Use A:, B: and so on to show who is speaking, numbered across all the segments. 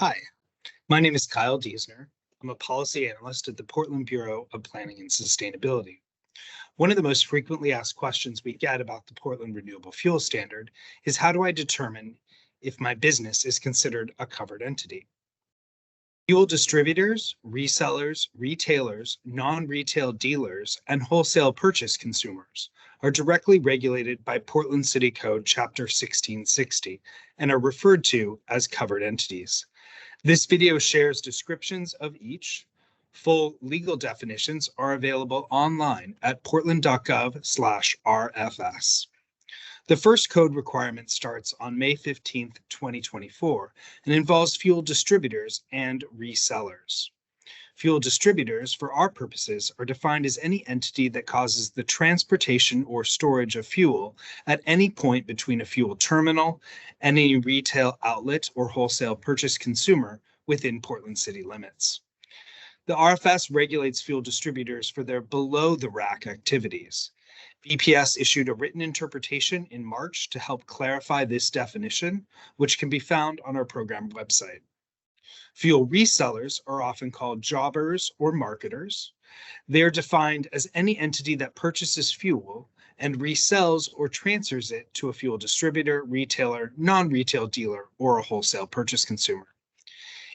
A: Hi, my name is Kyle Diesner. I'm a policy analyst at the Portland Bureau of Planning and Sustainability. One of the most frequently asked questions we get about the Portland Renewable Fuel Standard is how do I determine if my business is considered a covered entity? Fuel distributors, resellers, retailers, non-retail dealers, and wholesale purchase consumers are directly regulated by Portland City Code Chapter 1660 and are referred to as covered entities. This video shares descriptions of each. Full legal definitions are available online at portland.gov/RFS. The first code requirement starts on May 15th, 2024, and involves fuel distributors and resellers. Fuel distributors, for our purposes, are defined as any entity that causes the transportation or storage of fuel at any point between a fuel terminal and any retail outlet or wholesale purchase consumer within Portland city limits. The RFS regulates fuel distributors for their below-the-rack activities. BPS issued a written interpretation in March to help clarify this definition, which can be found on our program website. Fuel resellers are often called jobbers or marketers. They are defined as any entity that purchases fuel and resells or transfers it to a fuel distributor, retailer, non-retail dealer, or a wholesale purchase consumer.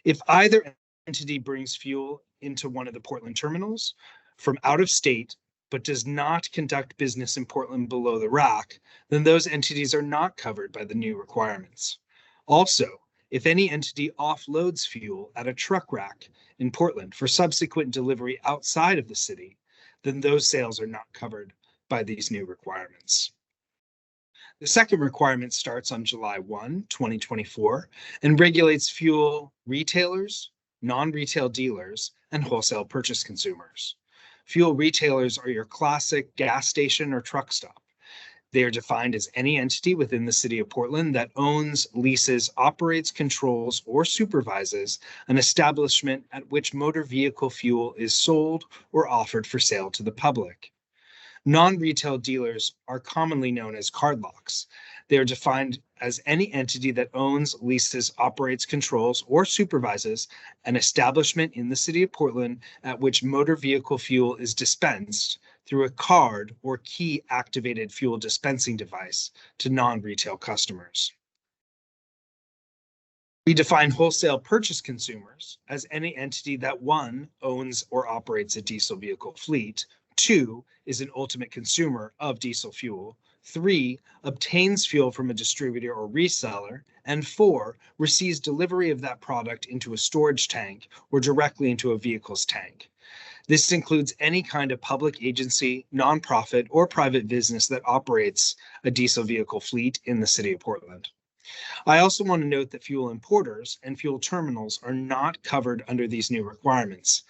A: If either entity brings fuel into one of the Portland terminals from out of state, but does not conduct business in Portland below the rack, then those entities are not covered by the new requirements. Also, if any entity offloads fuel at a truck rack in Portland for subsequent delivery outside of the city, then those sales are not covered by these new requirements. The second requirement starts on July 1, 2024, and regulates fuel retailers, non-retail dealers, and wholesale purchase consumers. Fuel retailers are your classic gas station or truck stop. They are defined as any entity within the city of Portland that owns, leases, operates, controls, or supervises an establishment at which motor vehicle fuel is sold or offered for sale to the public. Non-retail dealers are commonly known as cardlocks. They are defined as any entity that owns, leases, operates, controls, or supervises an establishment in the city of Portland at which motor vehicle fuel is dispensed through a card or key-activated fuel dispensing device to non-retail customers. We define wholesale purchase consumers as any entity that 1, owns or operates a diesel vehicle fleet, 2, is an ultimate consumer of diesel fuel, 3, obtains fuel from a distributor or reseller, and 4, receives delivery of that product into a storage tank or directly into a vehicle's tank. This includes any kind of public agency, nonprofit, or private business that operates a diesel vehicle fleet in the city of Portland. I also want to note that fuel importers and fuel terminals are not covered under these new requirements,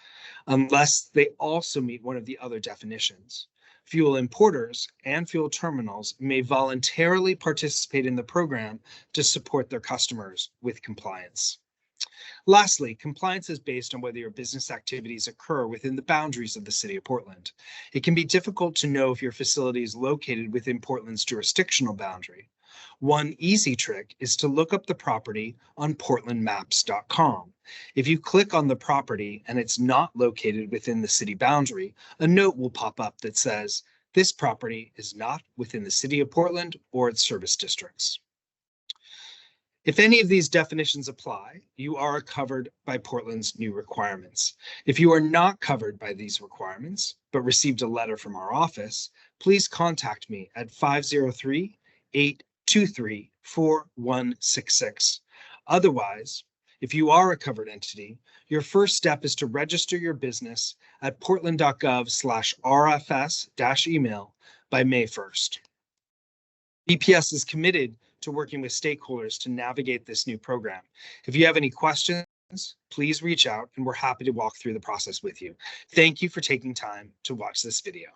A: unless they also meet one of the other definitions. Fuel importers and fuel terminals may voluntarily participate in the program to support their customers with compliance. Lastly, compliance is based on whether your business activities occur within the boundaries of the city of Portland. It can be difficult to know if your facility is located within Portland's jurisdictional boundary. One easy trick is to look up the property on portlandmaps.com. If you click on the property and it's not located within the city boundary, a note will pop up that says, "This property is not within the city of Portland or its service districts." If any of these definitions apply, you are covered by Portland's new requirements. If you are not covered by these requirements, but received a letter from our office, please contact me at 503-823-4166. Otherwise, if you are a covered entity, your first step is to register your business at portland.gov/RFS-email by May 1st. BPS is committed to working with stakeholders to navigate this new program. If you have any questions, please reach out and we're happy to walk through the process with you. Thank you for taking time to watch this video.